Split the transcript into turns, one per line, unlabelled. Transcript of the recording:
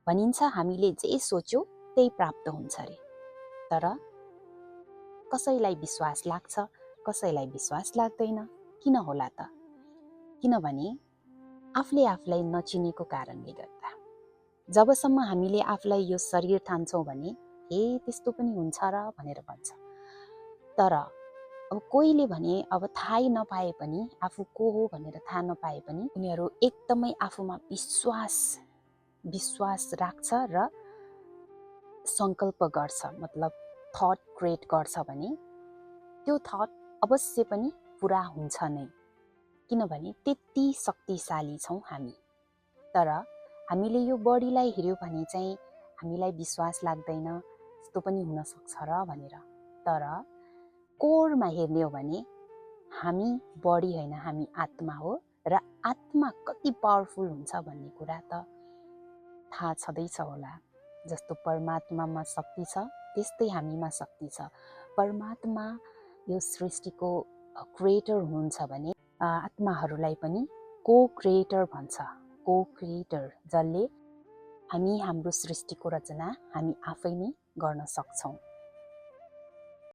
भनिन्छ हामीले जे सोच्यो त्यही प्राप्त हुन्छ अरे। तर कसैलाई विश्वास लाग्छ, कसैलाई विश्वास लाग्दैन। किन होला त? किनभने आफूले आफूलाई नचिनेको कारणले गर्दा। जबसम्म हामीले आफूलाई यो शरीर ठान्छौँ भने त्यस्तो पनि हुन्छ र भनेर भन्छ। तर अब कोहीले भने अब थाहै नपाए पनि, आफू को हो भनेर थाहा नपाए पनि उनीहरू एकदमै आफूमा विश्वास राख्छ र सङ्कल्प गर्छ, मतलब थट क्रिएट गर्छ भने त्यो थट अवश्य पनि पुरा हुन्छ नै। किनभने त्यति शक्तिशाली छौँ हामी। तर हामीले यो बडीलाई हेऱ्यौँ भने चाहिँ हामीलाई विश्वास लाग्दैन, यस्तो पनि हुनसक्छ र भनेर। तर कोरमा हेर्ने हो भने हामी बडी होइन, हामी आत्मा हो र आत्मा कति पावरफुल हुन्छ भन्ने कुरा त थाहा छँदैछ होला। जस्तो परमात्मामा शक्ति छ त्यस्तै हामीमा शक्ति छ। परमात्मा यो सृष्टिको क्रिएटर हुनुहुन्छ भने आत्माहरूलाई पनि को क्रिएटर भन्छ। को क्रिएटर, जसले हामी हाम्रो सृष्टिको रचना हामी आफै नै गर्न सक्छौँ।